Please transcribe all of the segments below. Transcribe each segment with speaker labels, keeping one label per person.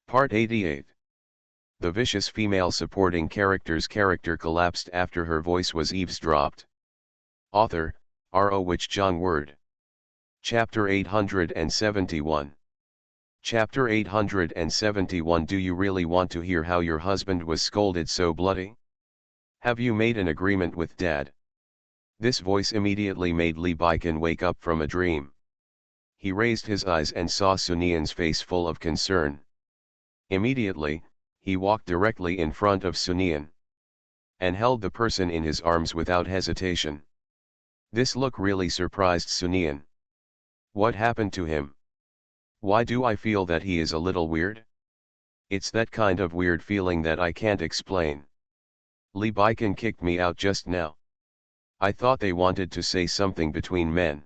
Speaker 1: Part 88. The vicious female supporting character's character collapsed after her voice was eavesdropped. Author, R.O. Wich Jong Word. Chapter 871. Chapter 871. Do you really want to hear how your husband was scolded so bloody? Have you made an agreement with Dad? This voice immediately made Lee Baiken wake up from a dream. He raised his eyes and saw Sunian's face full of concern. Immediately, he walked directly in front of Sunian and held the person in his arms without hesitation. This look really surprised Sunian. What happened to him? Why do I feel that he is a little weird? It's that kind of weird feeling that I can't explain. Lee Baiken kicked me out just now. I thought they wanted to say something between men.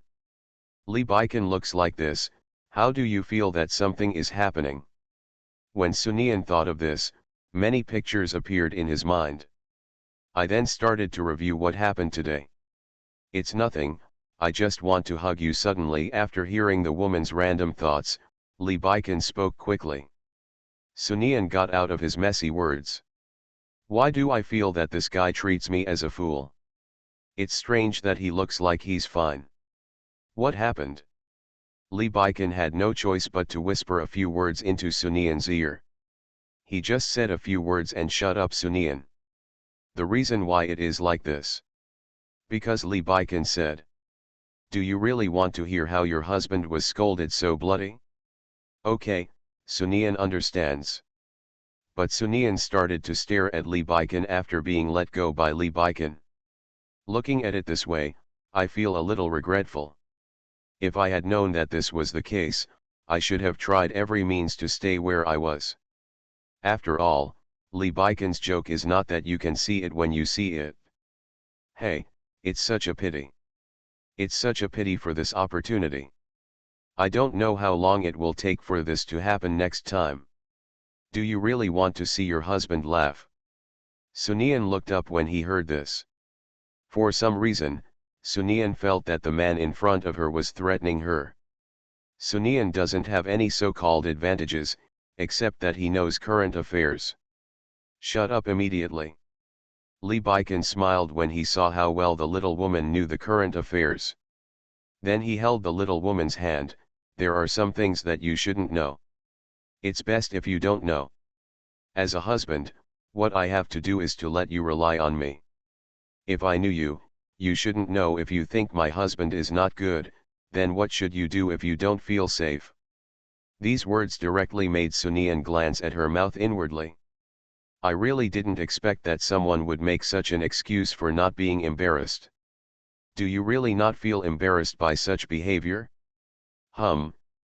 Speaker 1: Lee Baiken looks like this. How do you feel that something is happening? When Sunian thought of this, many pictures appeared in his mind. I then started to review what happened today. It's nothing, I just want to hug you. Suddenly, after hearing the woman's random thoughts, Lee Baiken spoke quickly. Sunian got out of his messy words. Why do I feel that this guy treats me as a fool? It's strange that he looks like he's fine. What happened? Lee Baiken had no choice but to whisper a few words into Sunian's ear. He just said a few words and shut up Sunian. The reason why it is like this. Because Lee Baiken said. Do you really want to hear how your husband was scolded so bloody? Okay, Sunian understands. But Sunian started to stare at Lee Baiken after being let go by Lee Baiken. Looking at it this way, I feel a little regretful. If I had known that this was the case, I should have tried every means to stay where I was. After all, Lee Baiken's joke is not that you can see it when you see it. Hey, it's such a pity. It's such a pity for this opportunity. I don't know how long it will take for this to happen next time. Do you really want to see your husband laugh? Sunian looked up when he heard this. For some reason, Sunian felt that the man in front of her was threatening her. Sunian doesn't have any so-called advantages, except that he knows current affairs. Shut up immediately. Lee Baiken smiled when he saw how well the little woman knew the current affairs. Then he held the little woman's hand. There are some things that you shouldn't know. It's best if you don't know. As a husband, what I have to do is to let you rely on me. If I knew you, you shouldn't know. If you think my husband is not good, then what should you do if you don't feel safe? These words directly made Sunian glance at her mouth inwardly. I really didn't expect that someone would make such an excuse for not being embarrassed. Do you really not feel embarrassed by such behavior?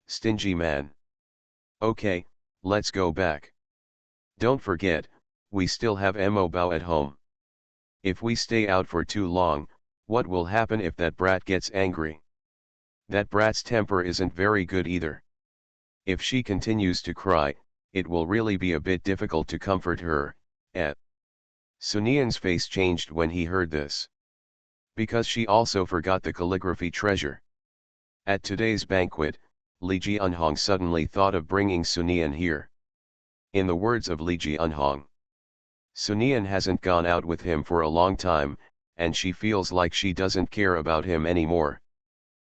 Speaker 1: Stingy man. Okay, let's go back. Don't forget, we still have Mo Bao at home. If we stay out for too long, what will happen if that brat gets angry? That brat's temper isn't very good either. If she continues to cry, it will really be a bit difficult to comfort her. Sunian's face changed when he heard this. Because she also forgot the calligraphy treasure. At today's banquet, Li Jianhong suddenly thought of bringing Sunian here. In the words of Li Jianhong, Sunian hasn't gone out with him for a long time, and she feels like she doesn't care about him anymore.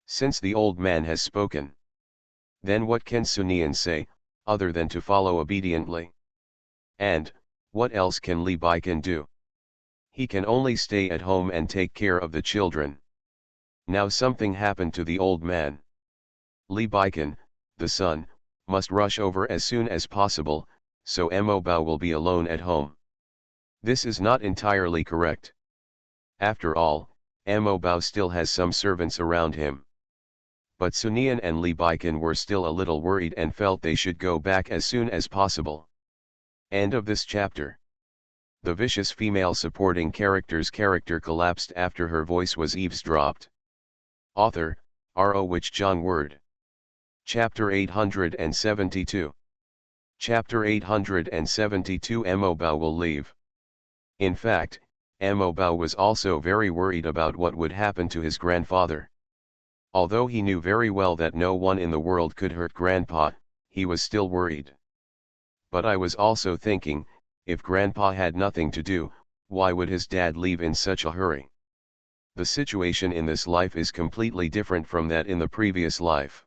Speaker 1: Since the old man has spoken. Then what can Sunian say, other than to follow obediently? And, what else can Lee Baiken do? He can only stay at home and take care of the children. Now something happened to the old man. Lee Baiken, the son, must rush over as soon as possible, so Mo Bao will be alone at home. This is not entirely correct. After all, Mo Bao still has some servants around him. But Sunian and Lee Baiken were still a little worried and felt they should go back as soon as possible. End of this chapter. The vicious female supporting character's character collapsed after her voice was eavesdropped. Author, R.O. Wich Jong Word. Chapter 872. Chapter 872. Mo Bao will leave. In fact, Mo Bao was also very worried about what would happen to his grandfather. Although he knew very well that no one in the world could hurt Grandpa, he was still worried. But I was also thinking, if Grandpa had nothing to do, why would his dad leave in such a hurry? The situation in this life is completely different from that in the previous life.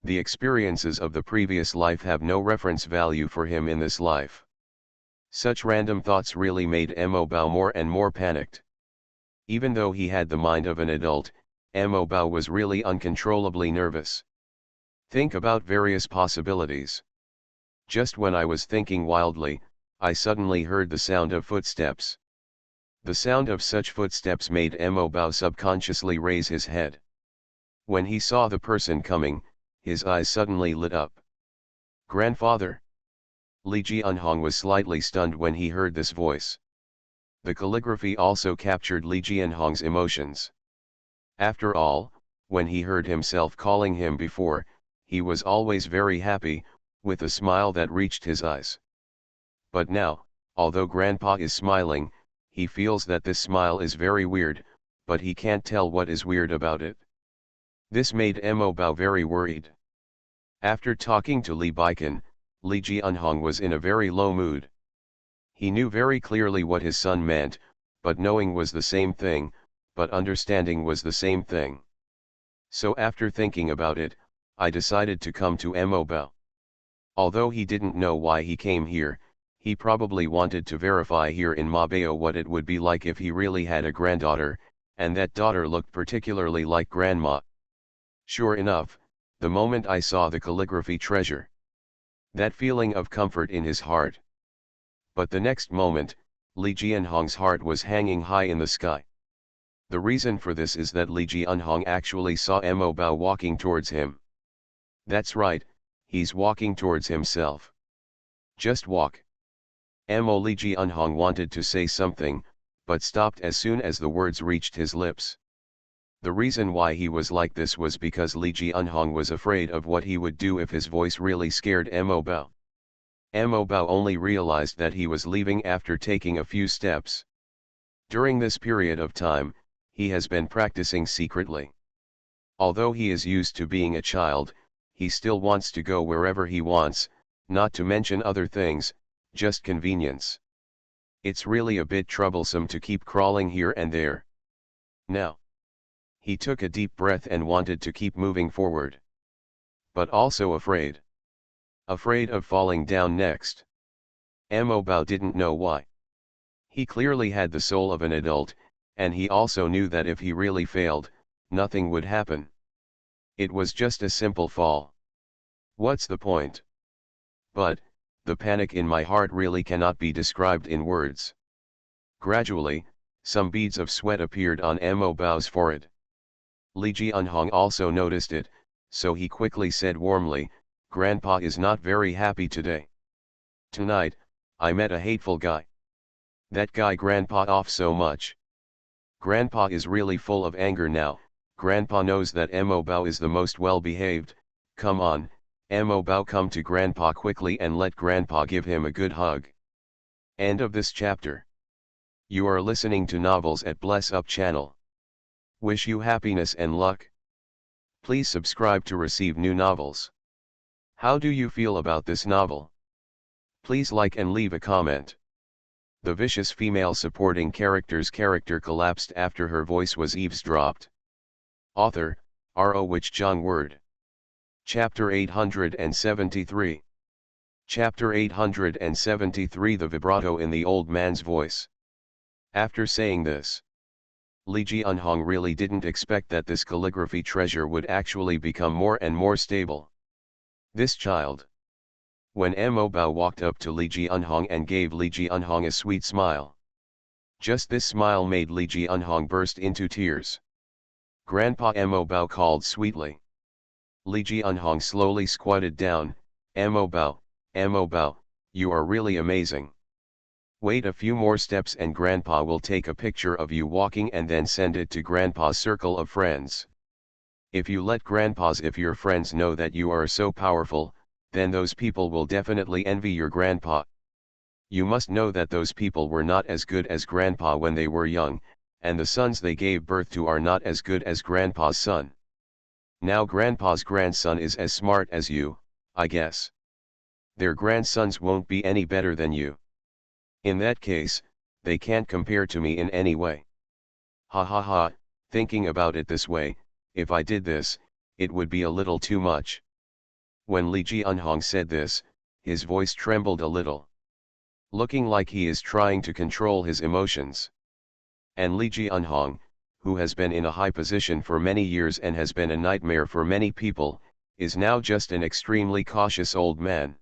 Speaker 1: The experiences of the previous life have no reference value for him in this life. Such random thoughts really made Mo Bao more and more panicked. Even though he had the mind of an adult, Mo Bao was really uncontrollably nervous. Think about various possibilities. Just when I was thinking wildly, I suddenly heard the sound of footsteps. The sound of such footsteps made Mo Bao subconsciously raise his head. When he saw the person coming, his eyes suddenly lit up. "Grandfather!" Li Jianhong was slightly stunned when he heard this voice. The calligraphy also captured Li Jianhong's emotions. After all, when he heard himself calling him before, he was always very happy, with a smile that reached his eyes. But now, although Grandpa is smiling, he feels that this smile is very weird, but he can't tell what is weird about it. This made Mo Bao very worried. After talking to Li Baikan, Li Jianhong was in a very low mood. He knew very clearly what his son meant, but knowing was the same thing, but understanding was the same thing. So after thinking about it, I decided to come to Mo Bao. Although he didn't know why he came here, he probably wanted to verify here in Mabeo what it would be like if he really had a granddaughter, and that daughter looked particularly like grandma. Sure enough, the moment I saw the calligraphy treasure, that feeling of comfort in his heart. But the next moment, Li Jianhong's heart was hanging high in the sky. The reason for this is that Li Jianhong actually saw Mo Bao walking towards him. That's right, he's walking towards himself. Just walk. Li Jianhong wanted to say something, but stopped as soon as the words reached his lips. The reason why he was like this was because Li Jianhong was afraid of what he would do if his voice really scared Mo Bao. Mo Bao only realized that he was leaving after taking a few steps. During this period of time, he has been practicing secretly. Although he is used to being a child, he still wants to go wherever he wants, not to mention other things, just convenience. It's really a bit troublesome to keep crawling here and there. Now, he took a deep breath and wanted to keep moving forward. But also afraid. Afraid of falling down next. Mo Bao didn't know why. He clearly had the soul of an adult, and he also knew that if he really failed, nothing would happen. It was just a simple fall. What's the point? But, the panic in my heart really cannot be described in words. Gradually, some beads of sweat appeared on Mo Bao's forehead. Li Jianhong also noticed it, so he quickly said warmly, "Grandpa is not very happy today. Tonight, I met a hateful guy. That guy Grandpa off so much. Grandpa is really full of anger now. Grandpa knows that Mo Bao is the most well-behaved. Come on, Mo Bao, come to Grandpa quickly and let Grandpa give him a good hug." End of this chapter. You are listening to Novels at Bless Up channel. Wish you happiness and luck. Please subscribe to receive new novels. How do you feel about this novel? Please like and leave a comment. The vicious female supporting character's character collapsed after her voice was eavesdropped. Author, R.O. Wich Jong Word. Chapter 873. Chapter 873. The vibrato in the old man's voice. After saying this, Li Jianhong really didn't expect that this calligraphy treasure would actually become more and more stable. This child. When Mo Bao walked up to Li Jianhong and gave Li Jianhong a sweet smile. Just this smile made Li Jianhong burst into tears. "Grandpa," Mo Bao called sweetly. Li Jianhong slowly squatted down. Mo Bao, you are really amazing. Wait a few more steps and Grandpa will take a picture of you walking and then send it to Grandpa's circle of friends. If you let if your friends know that you are so powerful, then those people will definitely envy your grandpa. You must know that those people were not as good as Grandpa when they were young, and the sons they gave birth to are not as good as Grandpa's son. Now Grandpa's grandson is as smart as you, I guess. Their grandsons won't be any better than you. In that case, they can't compare to me in any way. Ha ha ha, thinking about it this way, if I did this, it would be a little too much. When Li Jianhong said this, his voice trembled a little, looking like he is trying to control his emotions. And Li Jianhong, who has been in a high position for many years and has been a nightmare for many people, is now just an extremely cautious old man.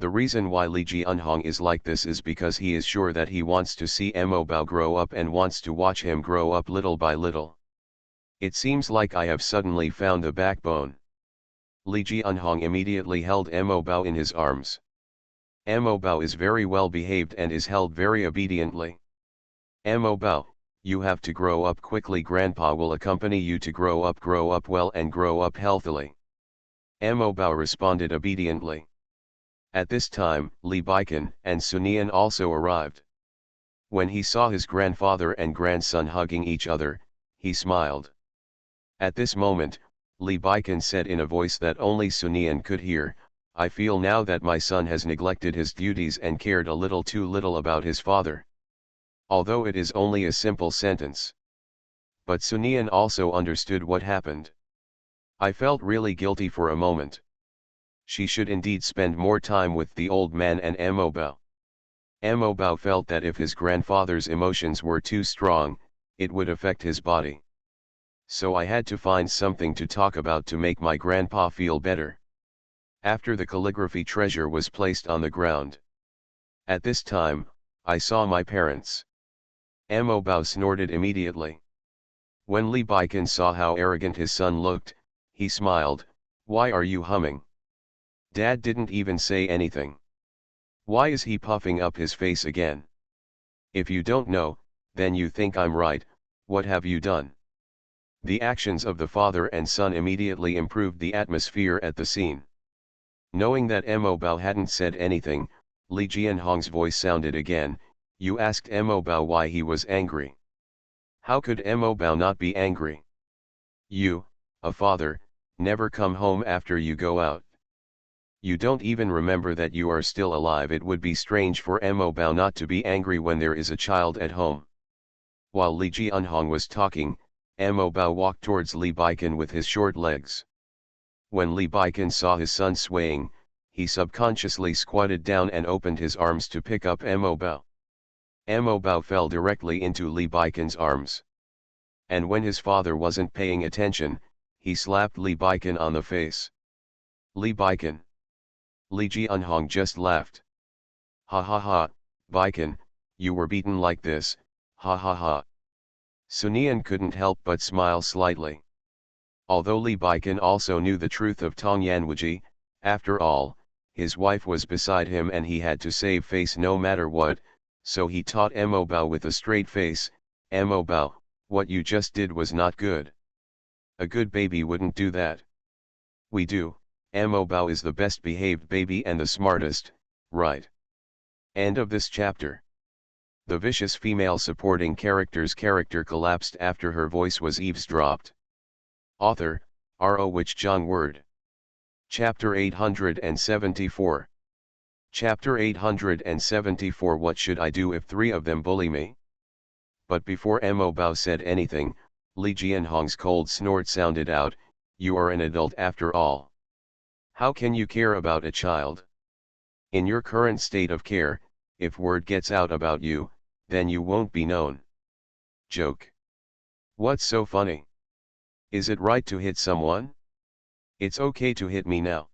Speaker 1: The reason why Li Jianhong is like this is because he is sure that he wants to see Mo Bao grow up and wants to watch him grow up little by little. It seems like I have suddenly found the backbone. Li Jianhong immediately held Mo Bao in his arms. Mo Bao is very well behaved and is held very obediently. Mo Bao, you have to grow up quickly. Grandpa will accompany you to grow up well and grow up healthily. Mo Bao responded obediently. At this time, Li Baikan and Sunian also arrived. When he saw his grandfather and grandson hugging each other, he smiled. At this moment, Li Baikan said in a voice that only Sunian could hear, I feel now that my son has neglected his duties and cared a little too little about his father. Although it is only a simple sentence. But Sunian also understood what happened. I felt really guilty for a moment. She should indeed spend more time with the old man and Mo Bao. Mo Bao felt that if his grandfather's emotions were too strong, it would affect his body. So I had to find something to talk about to make my grandpa feel better. After the calligraphy treasure was placed on the ground. At this time, I saw my parents. Mo Bao snorted immediately. When Li Baikan saw how arrogant his son looked, he smiled, Why are you humming? Dad didn't even say anything. Why is he puffing up his face again? If you don't know, then you think I'm right. What have you done? The actions of the father and son immediately improved the atmosphere at the scene. Knowing that Mo Bao hadn't said anything, Li Jianhong's voice sounded again, You asked Mo Bao why he was angry. How could Mo Bao not be angry? You, a father, never come home after you go out. You don't even remember that you are still alive. It would be strange for Mo Bao not to be angry when there is a child at home. While Li Jianhong was talking, Mo Bao walked towards Li Baikan with his short legs. When Li Baikan saw his son swaying, he subconsciously squatted down and opened his arms to pick up Mo Bao. Mo Bao fell directly into Li Baikan's arms. And when his father wasn't paying attention, he slapped Li Baikan on the face. Li Baikan. Li Jianhong just laughed. Ha ha ha, Baikan, you were beaten like this, ha ha ha. Sunian couldn't help but smile slightly. Although Li Baikan also knew the truth of Tong Yanwuji, after all, his wife was beside him and he had to save face no matter what, so he taught Mo Bao with a straight face, Mo Bao, what you just did was not good. A good baby wouldn't do that. We do. Mo Bao is the best behaved baby and the smartest, right? End of this chapter. The vicious female supporting character's character collapsed after her voice was eavesdropped. Author, R.O. Wich Zhang Word. Chapter 874. Chapter 874 What should I do if 3 of them bully me? But before Mo Bao said anything, Li Jianhong's cold snort sounded out, You are an adult after all. How can you care about a child? In your current state of care, if word gets out about you, then you won't be known. Joke. What's so funny? Is it right to hit someone? It's okay to hit me now.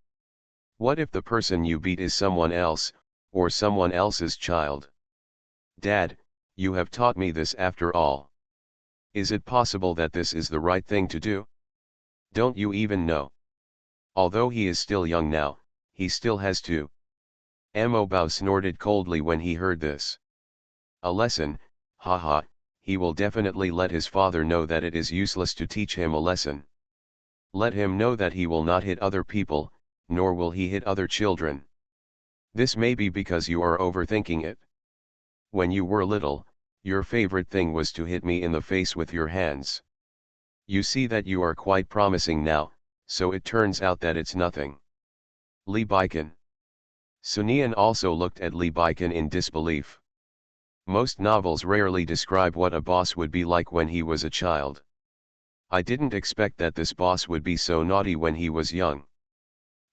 Speaker 1: What if the person you beat is someone else, or someone else's child? Dad, you have taught me this after all. Is it possible that this is the right thing to do? Don't you even know? Although he is still young now, he still has to. Mo Bao snorted coldly when he heard this. A lesson, haha, he will definitely let his father know that it is useless to teach him a lesson. Let him know that he will not hit other people, nor will he hit other children. This may be because you are overthinking it. When you were little, your favorite thing was to hit me in the face with your hands. You see that you are quite promising now, so it turns out that it's nothing. Li Baikan. Sunian also looked at Lee Baiken in disbelief. Most novels rarely describe what a boss would be like when he was a child. I didn't expect that this boss would be so naughty when he was young.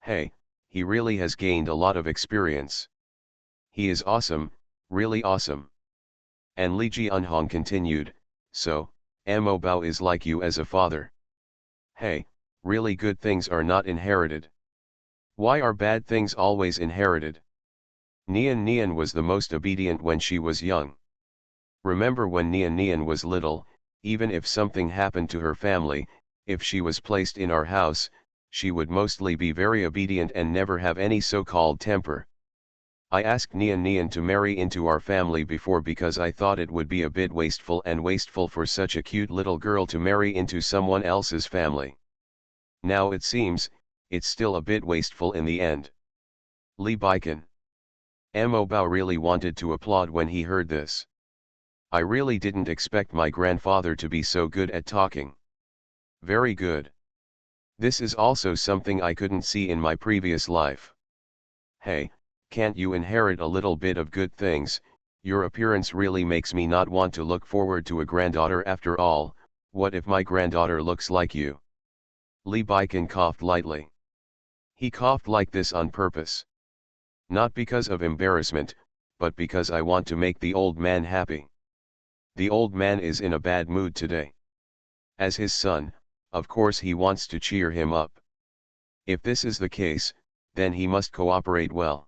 Speaker 1: Hey, he really has gained a lot of experience. He is awesome, really awesome. And Lee Ji-eunhong continued, so, Mo Bao is like you as a father. Hey, really good things are not inherited. Why are bad things always inherited? Nian was the most obedient when she was young. Remember when Nian was little, even if something happened to her family, if she was placed in our house, she would mostly be very obedient and never have any so-called temper. I asked Nian to marry into our family before because I thought it would be a bit wasteful for such a cute little girl to marry into someone else's family. Now it seems, it's still a bit wasteful in the end. Lee Baiken. Mo Bao really wanted to applaud when he heard this. I really didn't expect my grandfather to be so good at talking. Very good. This is also something I couldn't see in my previous life. Hey, can't you inherit a little bit of good things? Your appearance really makes me not want to look forward to a granddaughter after all. What if my granddaughter looks like you? Lee Baiken coughed lightly. He coughed like this on purpose. Not because of embarrassment, but because I want to make the old man happy. The old man is in a bad mood today. As his son, of course he wants to cheer him up. If this is the case, then he must cooperate well.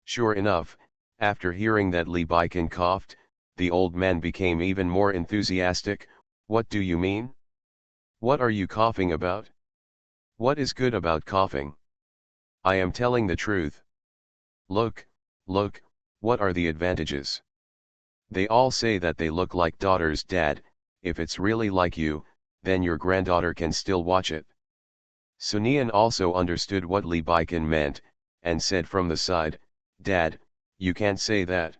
Speaker 1: Sure enough, after hearing that Lee Baiken coughed, the old man became even more enthusiastic. What do you mean? What are you coughing about? What is good about coughing? I am telling the truth. Look, what are the advantages? They all say that they look like daughters, Dad. If it's really like you, then your granddaughter can still watch it. Sunian also understood what Lee Baiken meant, and said from the side, Dad, you can't say that.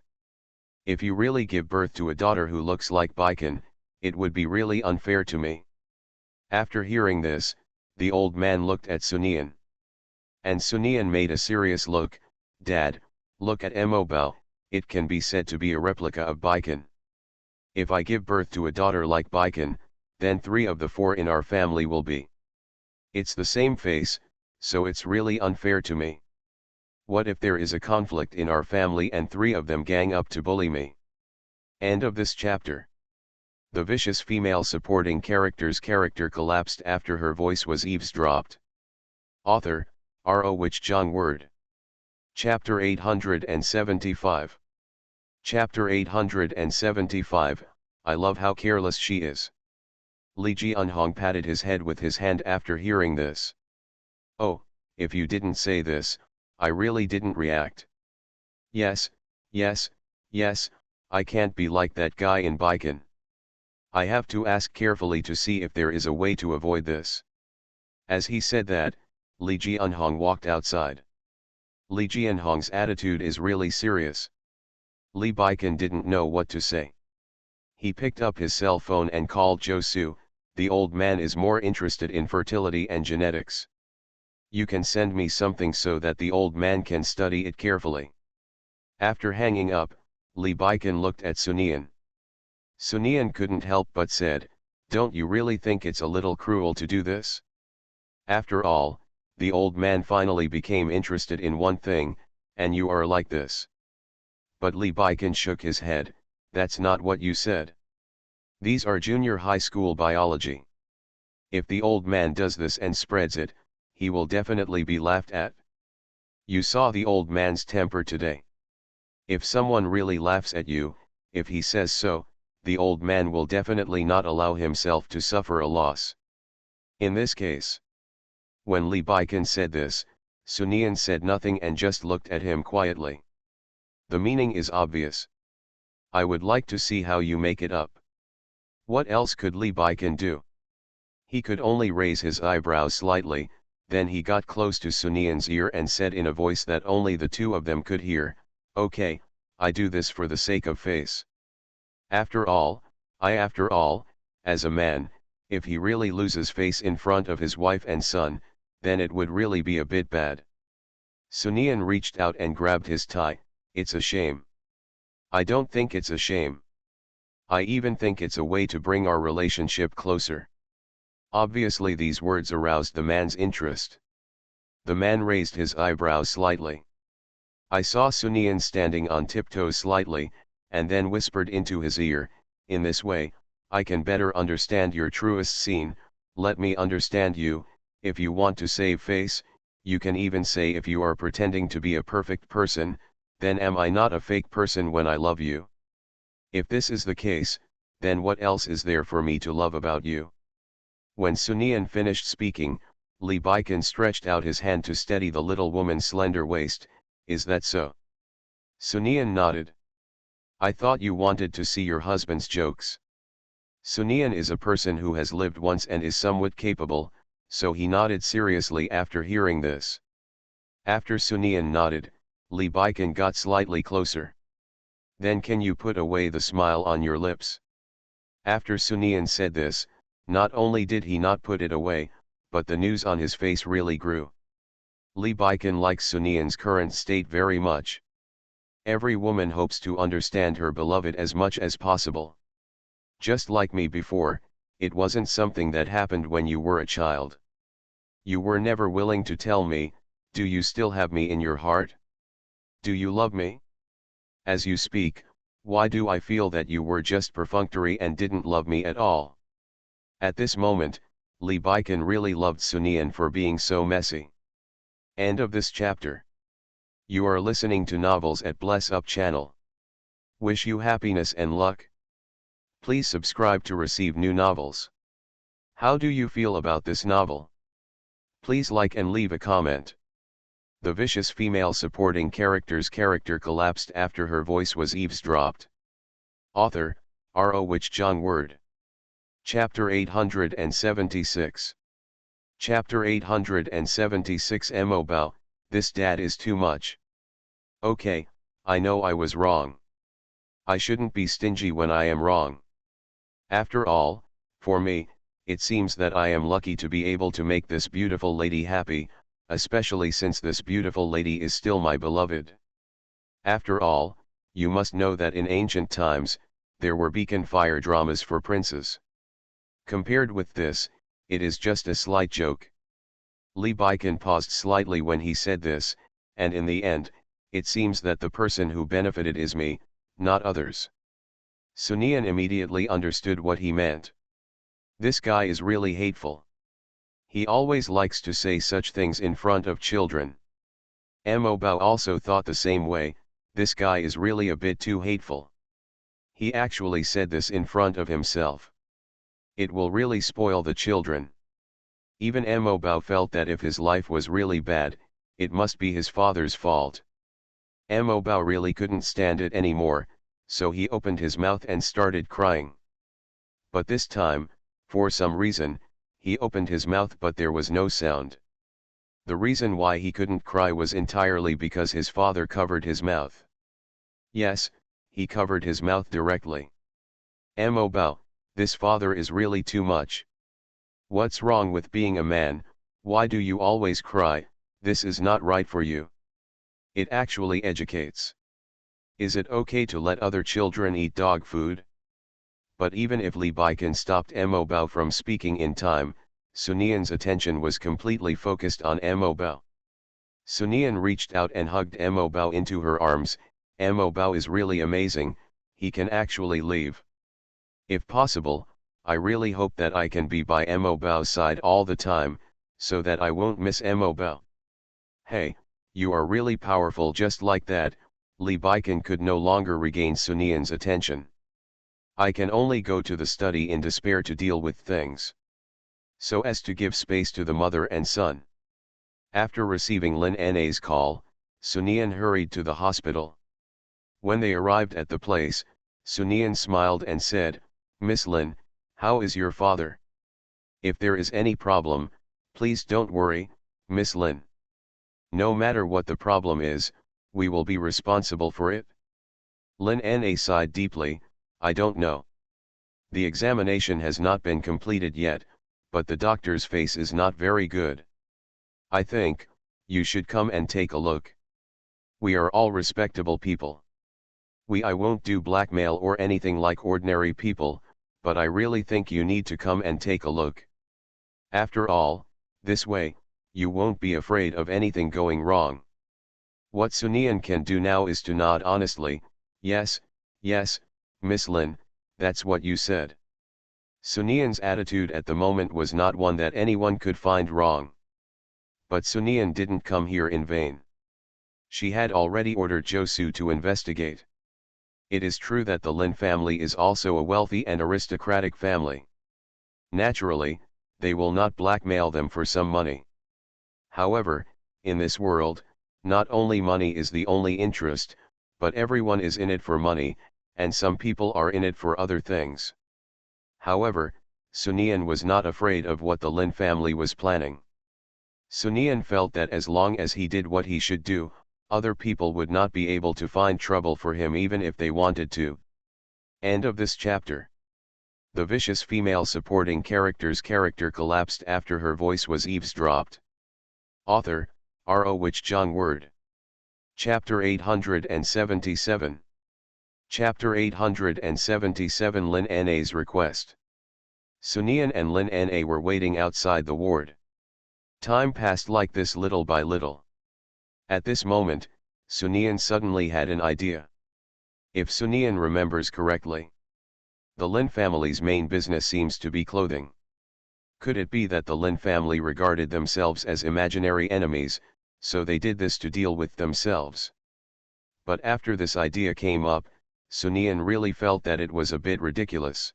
Speaker 1: If you really give birth to a daughter who looks like Baiken, it would be really unfair to me. After hearing this, the old man looked at Sunian. And Sunian made a serious look. Dad, look at Mo Bao, it can be said to be a replica of Baiken. If I give birth to a daughter like Baiken, then 3 of the 4 in our family will be. It's the same face, so it's really unfair to me. What if there is a conflict in our family and 3 of them gang up to bully me? End of this chapter. The vicious female supporting character's character collapsed after her voice was eavesdropped. Author, R.O. Wich Jong Word. Chapter 875. Chapter 875, I love how careless she is. Lee Ji-eunhong patted his head with his hand after hearing this. Oh, if you didn't say this, I really didn't react. Yes, I can't be like that guy in Baiken. I have to ask carefully to see if there is a way to avoid this. As he said that, Lee Ji-eunhong walked outside. Lee Ji-eunhong's attitude is really serious. Lee Baiken didn't know what to say. He picked up his cell phone and called Josu. The old man is more interested in fertility and genetics. You can send me something so that the old man can study it carefully. After hanging up, Lee Baiken looked at Sunian. Sunian couldn't help but said, don't you really think it's a little cruel to do this? After all, the old man finally became interested in one thing, and you are like this. But Lee Baiken shook his head, that's not what you said. These are junior high school biology. If the old man does this and spreads it, he will definitely be laughed at. You saw the old man's temper today. If someone really laughs at you, if he says so, the old man will definitely not allow himself to suffer a loss. In this case. When Lee Baiken said this, Sunian said nothing and just looked at him quietly. The meaning is obvious. I would like to see how you make it up. What else could Lee Baiken do? He could only raise his eyebrows slightly. Then he got close to Sunian's ear and said in a voice that only the 2 of them could hear, okay, I do this for the sake of face. After all, as a man, if he really loses face in front of his wife and son, then it would really be a bit bad. Sunian reached out and grabbed his tie. It's a shame. I don't think it's a shame. I even think it's a way to bring our relationship closer. Obviously these words aroused the man's interest. The man raised his eyebrows slightly. I saw Sunian standing on tiptoes slightly, and then whispered into his ear, in this way, I can better understand your truest scene. Let me understand you. If you want to save face, you can even say if you are pretending to be a perfect person, then am I not a fake person when I love you? If this is the case, then what else is there for me to love about you? When Sunian finished speaking, Li Baikan stretched out his hand to steady the little woman's slender waist. Is that so? Sunian nodded. I thought you wanted to see your husband's jokes. Sunian is a person who has lived once and is somewhat capable, so he nodded seriously after hearing this. After Sunian nodded, Li Baikan got slightly closer. Then can you put away the smile on your lips? After Sunian said this, not only did he not put it away, but the news on his face really grew. Li Baikan likes Sunian's current state very much. Every woman hopes to understand her beloved as much as possible. Just like me before, it wasn't something that happened when you were a child. You were never willing to tell me, do you still have me in your heart? Do you love me? As you speak, why do I feel that you were just perfunctory and didn't love me at all? At this moment, Li Baikan really loved Sunian for being so messy. End of this chapter. You are listening to Novels at Bless Up channel. Wish you happiness and luck. Please subscribe to receive new novels. How do you feel about this novel? Please like and leave a comment. The vicious female supporting character's character collapsed after her voice was eavesdropped. Author, R.O. Which John Word. Chapter 876. Chapter 876 Mo Bao, this dad is too much. Okay, I know I was wrong. I shouldn't be stingy when I am wrong. After all, for me, it seems that I am lucky to be able to make this beautiful lady happy, especially since this beautiful lady is still my beloved. After all, you must know that in ancient times, there were beacon fire dramas for princes. Compared with this, it is just a slight joke. Li Baikan paused slightly when he said this, and in the end, it seems that the person who benefited is me, not others. Sunian immediately understood what he meant. This guy is really hateful. He always likes to say such things in front of children. Mo Bao also thought the same way, this guy is really a bit too hateful. He actually said this in front of himself. It will really spoil the children. Even Mo Bao felt that if his life was really bad, it must be his father's fault. Mo Bao really couldn't stand it anymore, so he opened his mouth and started crying. But this time, for some reason, he opened his mouth but there was no sound. The reason why he couldn't cry was entirely because his father covered his mouth. Yes, he covered his mouth directly. Mo Bao, this father is really too much. What's wrong with being a man? Why do you always cry? This is not right for you. It actually educates. Is it okay to let other children eat dog food? But even if Li Baikan stopped Mo Bao from speaking in time, Sunian's attention was completely focused on Mo Bao. Sunian reached out and hugged Mo Bao into her arms. Mo Bao is really amazing, he can actually leave. If possible, I really hope that I can be by Mo Bao's side all the time, so that I won't miss Mo Bao. Hey, you are really powerful just like that. Li Baikan could no longer regain Sunian's attention. I can only go to the study in despair to deal with things, so as to give space to the mother and son. After receiving Lin Na's call, Sunian hurried to the hospital. When they arrived at the place, Sunian smiled and said, Miss Lin, how is your father? If there is any problem, please don't worry, Miss Lin. No matter what the problem is, we will be responsible for it. Lin Na sighed deeply, I don't know. The examination has not been completed yet, but the doctor's face is not very good. I think, You should come and take a look. We are all respectable people. I won't do blackmail or anything like ordinary people, but I really think you need to come and take a look. After all, this way, you won't be afraid of anything going wrong. What Sunian can do now is to nod honestly. Yes, yes, Miss Lin, that's what you said. Sunian's attitude at the moment was not one that anyone could find wrong. But Sunian didn't come here in vain. She had already ordered Josu to investigate. It is true that the Lin family is also a wealthy and aristocratic family. Naturally, they will not blackmail them for some money. However, in this world, not only money is the only interest, but everyone is in it for money, and some people are in it for other things. However, Sunian was not afraid of what the Lin family was planning. Sunian felt that as long as he did what he should do, other people would not be able to find trouble for him even if they wanted to. End of this chapter. The vicious female supporting character's character collapsed after her voice was eavesdropped. Author, R.O. Wich Jong Word. Chapter 877. Chapter 877 Lin Na's request. Sunian and Lin Na were waiting outside the ward. Time passed like this little by little. At this moment, Sunian suddenly had an idea. If Sunian remembers correctly, the Lin family's main business seems to be clothing. Could it be that the Lin family regarded themselves as imaginary enemies, so they did this to deal with themselves? But after this idea came up, Sunian really felt that it was a bit ridiculous.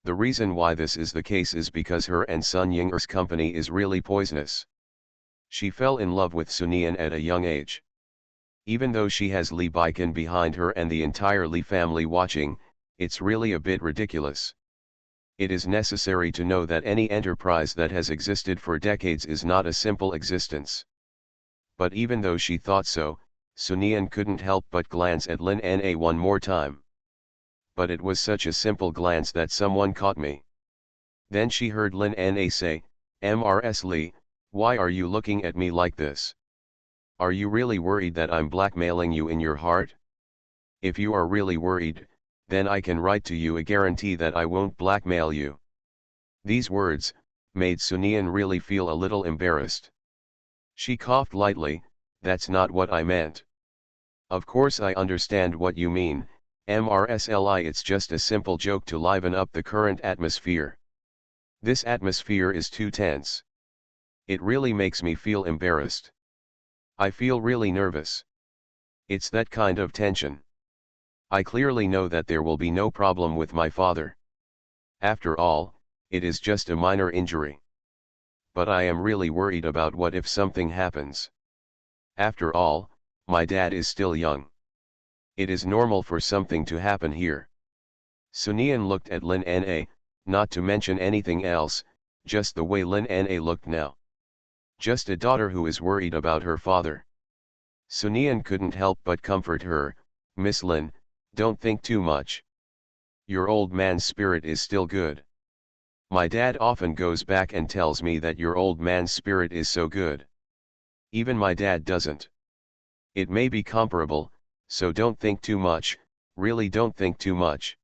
Speaker 1: The reason why this is the case is because her and Sun Ying'er's company is really poisonous. She fell in love with Sunian at a young age. Even though she has Li Baikan behind her and the entire Li family watching, it's really a bit ridiculous. It is necessary to know that any enterprise that has existed for decades is not a simple existence. But even though she thought so, Sunian couldn't help but glance at Lin Na one more time. But it was such a simple glance that someone caught me. Then she heard Lin Na say, "Mrs. Li, why are you looking at me like this? Are you really worried that I'm blackmailing you in your heart? If you are really worried, then I can write to you a guarantee that I won't blackmail you." These words made Sunian really feel a little embarrassed. She coughed lightly. "That's not what I meant. Of course I understand what you mean, Mrs. Li, it's just a simple joke to liven up the current atmosphere. This atmosphere is too tense. It really makes me feel embarrassed. I feel really nervous. It's that kind of tension. I clearly know that there will be no problem with my father. After all, it is just a minor injury. But I am really worried about what if something happens. After all, my dad is still young. It is normal for something to happen here." Sunian looked at Lin Na, not to mention anything else, just the way Lin Na looked now. Just a daughter who is worried about her father. Sunian couldn't help but comfort her. "Miss Lin, don't think too much. Your old man's spirit is still good. My dad often goes back and tells me that your old man's spirit is so good. Even my dad doesn't. It may be comparable, so don't think too much, really don't think too much."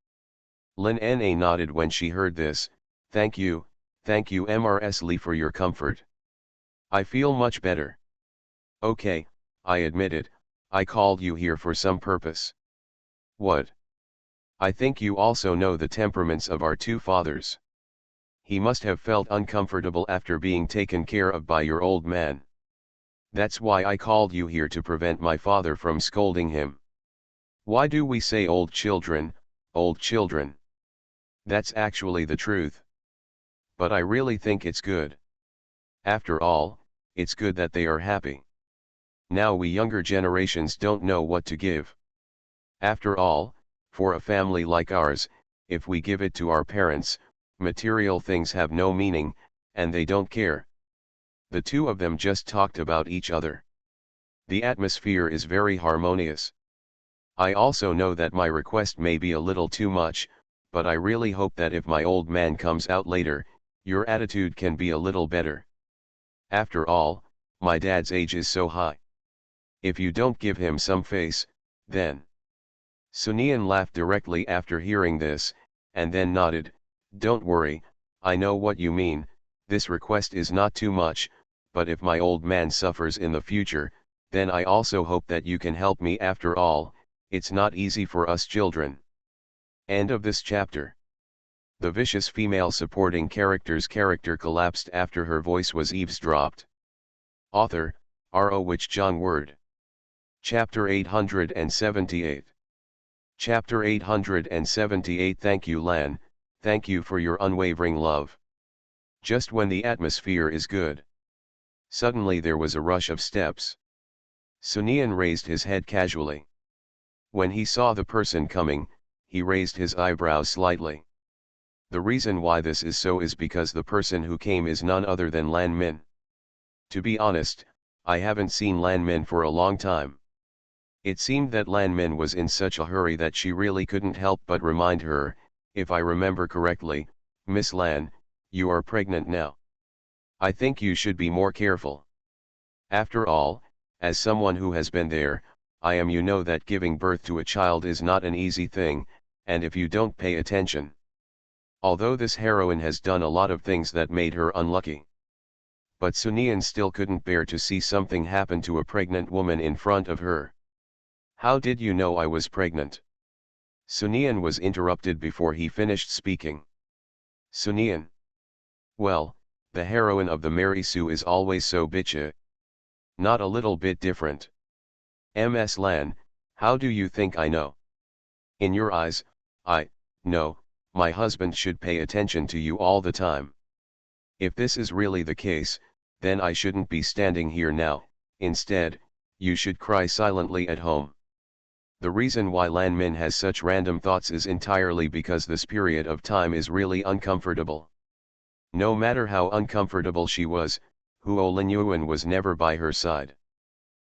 Speaker 1: Lin Na nodded when she heard this. Thank you, Mrs. Li, for your comfort. I feel much better. Okay, I admit it, I called you here for some purpose." "What?" "I think you also know the temperaments of our two fathers. He must have felt uncomfortable after being taken care of by your old man. That's why I called you here to prevent my father from scolding him. Why do we say old children, old children? That's actually the truth. But I really think it's good. After all, it's good that they are happy. Now we younger generations don't know what to give. After all, for a family like ours, if we give it to our parents, material things have no meaning, and they don't care." The two of them just talked about each other. The atmosphere is very harmonious. I also know that my request may be a little too much, but I really hope that if my old man comes out later, your attitude can be a little better. After all, My dad's age is so high. If you don't give him some face, then. Sunian laughed directly after hearing this, and then nodded. Don't worry, I know what you mean. This request is not too much, but if my old man suffers in the future, then I also hope that you can help me. After all, it's not easy for us children. End of this chapter. The vicious female supporting character's character collapsed after her voice was eavesdropped. Author, R.O. Wich Jong Word. Chapter 878. Chapter 878. Thank you, Lan, thank you for your unwavering love. Just when the atmosphere is good. Suddenly there was a rush of steps. Sunian raised his head casually. When he saw the person coming, he raised his eyebrows slightly. The reason why this is so is because the person who came is none other than Lan Min. To be honest, I haven't seen Lan Min for a long time. It seemed that Lan Min was in such a hurry that she really couldn't help but remind her, if I remember correctly, Miss Lan, you are pregnant now. I think you should be more careful. After all, as someone who has been there, you know that giving birth to a child is not an easy thing, and if you don't pay attention. Although this heroine has done a lot of things that made her unlucky. But Sunian still couldn't bear to see something happen to a pregnant woman in front of her. How did you know I was pregnant? Sunian was interrupted before he finished speaking. Sunian. Well, the heroine of the Mary Sue is always so bitchy. Not a little bit different. Ms. Lan, how do you think I know? In your eyes, I know, my husband should pay attention to you all the time. If this is really the case, then I shouldn't be standing here now. Instead, you should cry silently at home. The reason why Lan Min has such random thoughts is entirely because this period of time is really uncomfortable. No matter how uncomfortable she was, Huo Linyuan was never by her side.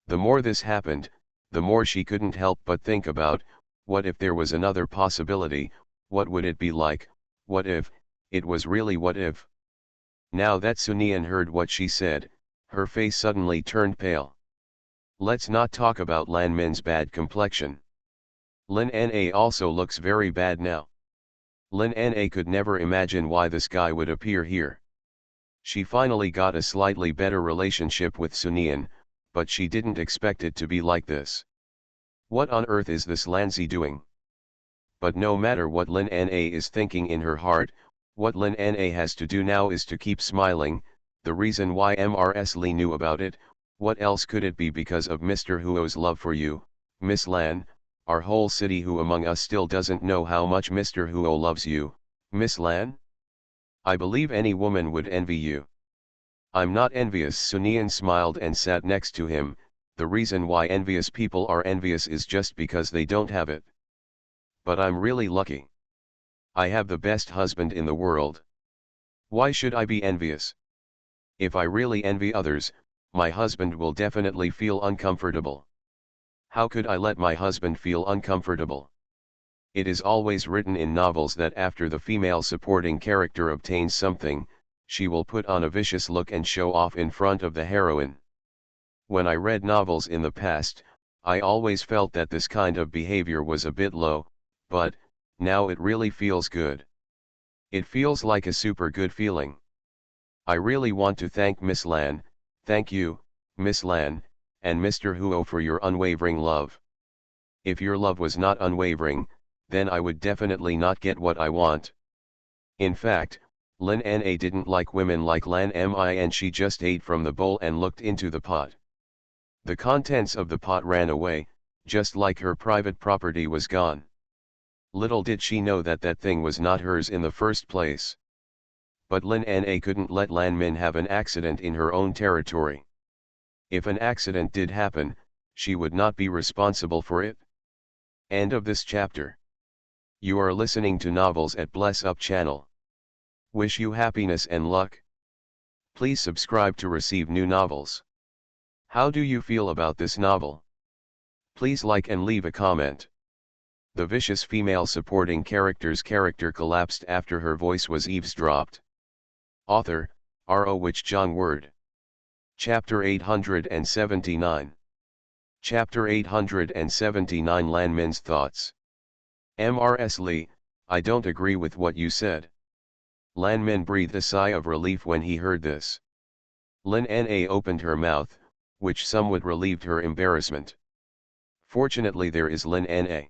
Speaker 1: The more this happened, the more she couldn't help but think about, what if there was another possibility, what would it be like, what if, it was really what if. Now that Sunian heard what she said, her face suddenly turned pale. Let's not talk about Lan Min's bad complexion. Lin Na also looks very bad now. Lin Na could never imagine why this guy would appear here. She finally got a slightly better relationship with Sunian, but she didn't expect it to be like this. What on earth is this Lanzi doing? But no matter what Lin Na is thinking in her heart, what Lin Na has to do now is to keep smiling. The reason why Mrs. Li knew about it, what else could it be because of Mr. Huo's love for you, Miss Lan? Our whole city who among us still doesn't know how much Mr. Huo loves you, Miss Lan? I believe any woman would envy you. I'm not envious. Sunian smiled and sat next to him. The reason why envious people are envious is just because they don't have it. But I'm really lucky. I have the best husband in the world. Why should I be envious? If I really envy others, my husband will definitely feel uncomfortable. How could I let my husband feel uncomfortable? It is always written in novels that after the female supporting character obtains something, she will put on a vicious look and show off in front of the heroine. When I read novels in the past, I always felt that this kind of behavior was a bit low, but, now it really feels good. It feels like a super good feeling. I really want to thank Miss Lan, thank you, Miss Lan, and Mr. Huo for your unwavering love. If your love was not unwavering, then I would definitely not get what I want. In fact, Lin Na didn't like women like Lan Mi and she just ate from the bowl and looked into the pot. The contents of the pot ran away, just like her private property was gone. Little did she know that that thing was not hers in the first place. But Lin Na couldn't let Lan Min have an accident in her own territory. If an accident did happen, she would not be responsible for it. End of this chapter. You are listening to Novels at Bless Up channel. Wish you happiness and luck. Please subscribe to receive new novels. How do you feel about this novel? Please like and leave a comment. The vicious female supporting character's character collapsed after her voice was eavesdropped. Author, R.O. Wich Jong Word. Chapter 879. Chapter 879 Lan Min's Thoughts. Mrs. Lee, I don't agree with what you said. Lan Min breathed a sigh of relief when he heard this. Lin Na opened her mouth, which somewhat relieved her embarrassment. Fortunately there is Lin Na.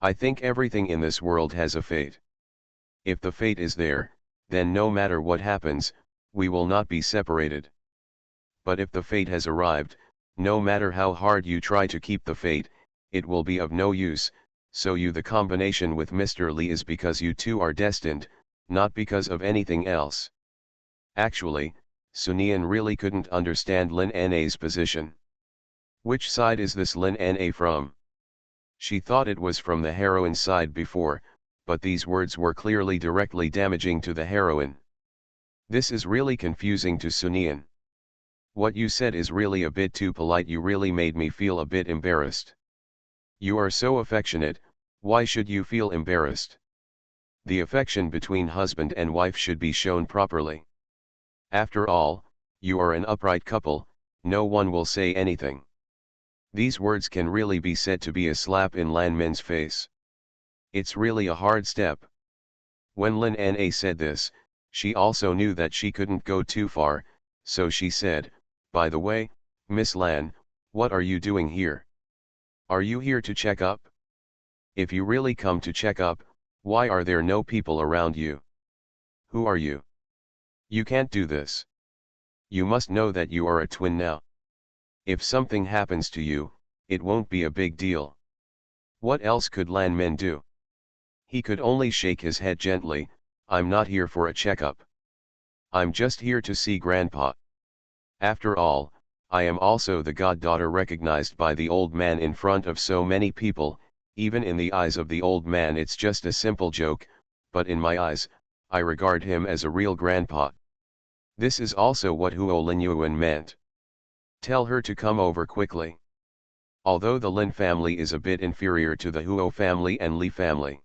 Speaker 1: I think everything in this world has a fate. If the fate is there, then no matter what happens, we will not be separated. But if the fate has arrived, no matter how hard you try to keep the fate, it will be of no use, so the combination with Mr. Lee is because you two are destined, not because of anything else. Actually, Sunian really couldn't understand Lin Na's position. Which side is this Lin Na from? She thought it was from the heroine's side before, but these words were clearly directly damaging to the heroine. This is really confusing to Sunian. What you said is really a bit too polite. You really made me feel a bit embarrassed. You are so affectionate, why should you feel embarrassed? The affection between husband and wife should be shown properly. After all, you are an upright couple, no one will say anything. These words can really be said to be a slap in Lan Min's face. It's really a hard step. When Lin Na said this, she also knew that she couldn't go too far, so she said, by the way, Miss Lan, what are you doing here? Are you here to check up? If you really come to check up, why are there no people around you? Who are you? You can't do this. You must know that you are a twin now. If something happens to you, it won't be a big deal. What else could Lan Min do? He could only shake his head gently. I'm not here for a checkup. I'm just here to see Grandpa. After all, I am also the goddaughter recognized by the old man in front of so many people. Even in the eyes of the old man it's just a simple joke, but in my eyes, I regard him as a real grandpa. This is also what Huo Linyuan meant. Tell her to come over quickly. Although the Lin family is a bit inferior to the Huo family and Li family.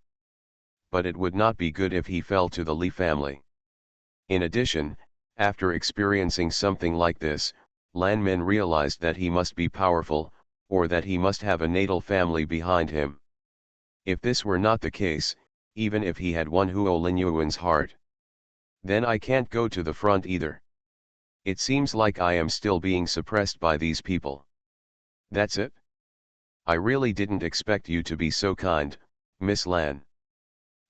Speaker 1: But it would not be good if he fell to the Li family. In addition, after experiencing something like this, Lan Min realized that he must be powerful, or that he must have a natal family behind him. If this were not the case, even if he had won Huo Linyuan's heart, then I can't go to the front either. It seems like I am still being suppressed by these people. That's it? I really didn't expect you to be so kind, Miss Lan.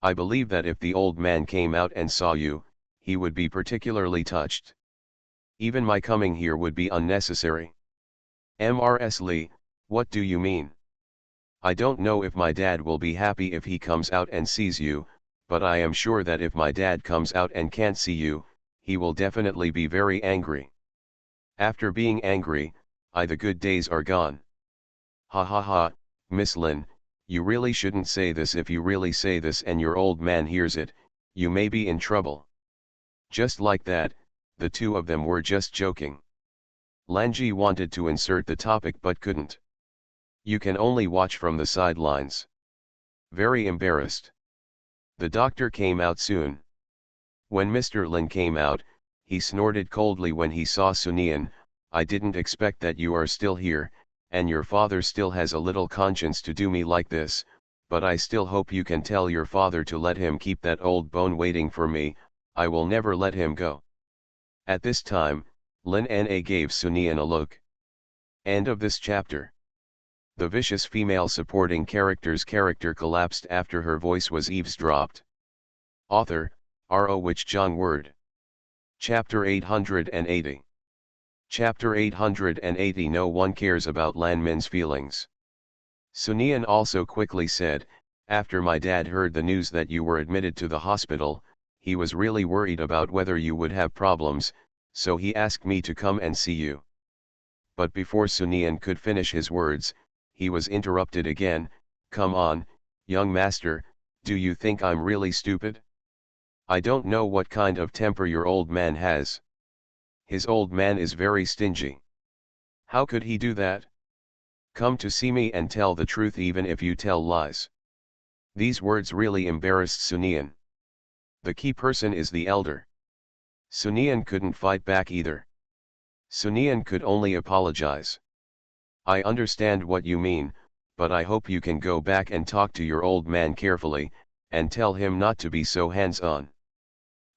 Speaker 1: I believe that if the old man came out and saw you, he would be particularly touched. Even my coming here would be unnecessary. Mrs. Lee, what do you mean? I don't know if my dad will be happy if he comes out and sees you, but I am sure that if my dad comes out and can't see you, he will definitely be very angry. After being angry, the good days are gone. Ha ha ha, Miss Lin, you really shouldn't say this. If you really say this and your old man hears it, you may be in trouble. Just like that, the two of them were just joking. Lanji wanted to insert the topic but couldn't. You can only watch from the sidelines. Very embarrassed. The doctor came out soon. When Mr. Lin came out, he snorted coldly when he saw Sunian. I didn't expect that you are still here, and your father still has a little conscience to do me like this, but I still hope you can tell your father to let him keep that old bone waiting for me. I will never let him go. At this time, Lin Na gave Sunian a look. End of this chapter. The vicious female supporting character's character collapsed after her voice was eavesdropped. Author, R.O. Wich John Word. Chapter 880. Chapter 880. No one cares about Lan Min's feelings. Sunian also quickly said, after my dad heard the news that you were admitted to the hospital, he was really worried about whether you would have problems, so he asked me to come and see you. But before Sunian could finish his words, he was interrupted again. Come on, young master, do you think I'm really stupid? I don't know what kind of temper your old man has. His old man is very stingy. How could he do that? Come to see me and tell the truth even if you tell lies. These words really embarrassed Sunian. The key person is the elder. Sunian couldn't fight back either. Sunian could only apologize. I understand what you mean, but I hope you can go back and talk to your old man carefully, and tell him not to be so hands-on.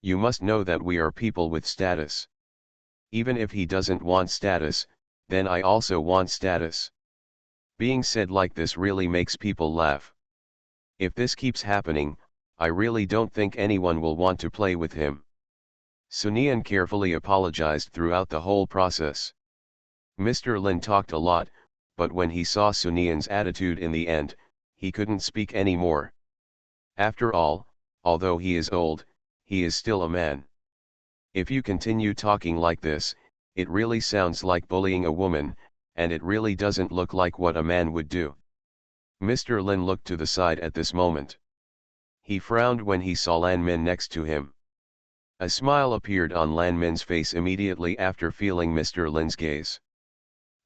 Speaker 1: You must know that we are people with status. Even if he doesn't want status, then I also want status. Being said like this really makes people laugh. If this keeps happening, I really don't think anyone will want to play with him. Sunian carefully apologized throughout the whole process. Mr. Lin talked a lot, but when he saw Sunian's attitude in the end, he couldn't speak anymore. After all, although he is old, he is still a man. If you continue talking like this, it really sounds like bullying a woman, and it really doesn't look like what a man would do. Mr. Lin looked to the side at this moment. He frowned when he saw Lan Min next to him. A smile appeared on Lan Min's face immediately after feeling Mr. Lin's gaze.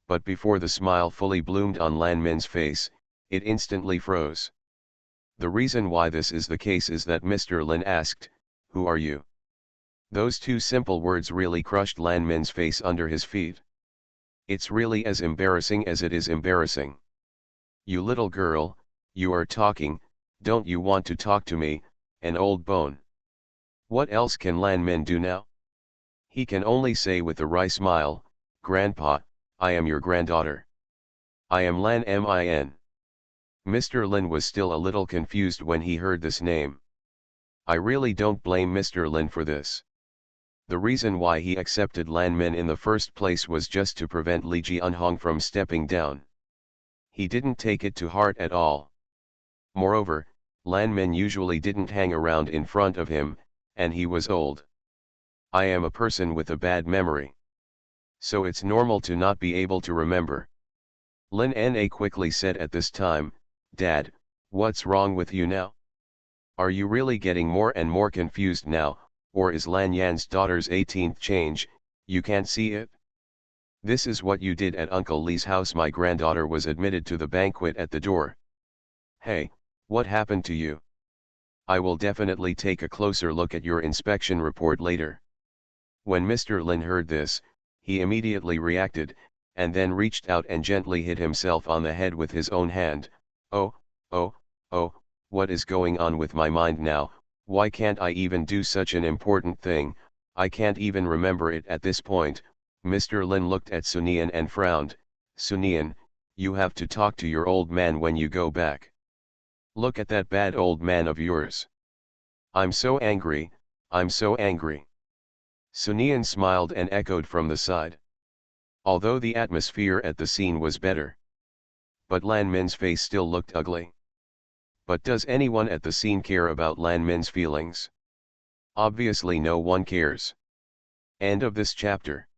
Speaker 1: But before the smile fully bloomed on Lan Min's face, it instantly froze. The reason why this is the case is that Mr. Lin asked, "Who are you?" Those two simple words really crushed Lan Min's face under his feet. It's really as embarrassing as it is embarrassing. "You little girl, you are talking, don't you want to talk to me, an old bone?" What else can Lan Min do now? He can only say with a wry smile, "Grandpa, I am your granddaughter. I am Lan Min." Mr. Lin was still a little confused when he heard this name. I really don't blame Mr. Lin for this. The reason why he accepted Lan Min in the first place was just to prevent Li Jianhong from stepping down. He didn't take it to heart at all. Moreover, Lan Min usually didn't hang around in front of him, and he was old. I am a person with a bad memory. So it's normal to not be able to remember. Lin Na quickly said at this time, "Dad, what's wrong with you now? Are you really getting more and more confused now, or is Lan Yan's daughter's 18th change, you can't see it? This is what you did at Uncle Li's house. My granddaughter was admitted to the banquet at the door. Hey, what happened to you? I will definitely take a closer look at your inspection report later." When Mr. Lin heard this, he immediately reacted, and then reached out and gently hit himself on the head with his own hand. Oh, oh, oh, what is going on with my mind now? Why can't I even do such an important thing? I can't even remember it at this point. Mr. Lin looked at Sunian and frowned. "Sunian, you have to talk to your old man when you go back. Look at that bad old man of yours. I'm so angry, I'm so angry." Sunian smiled and echoed from the side. Although the atmosphere at the scene was better. But Lan Min's face still looked ugly. But does anyone at the scene care about Lan Min's feelings? Obviously no one cares. End of this chapter.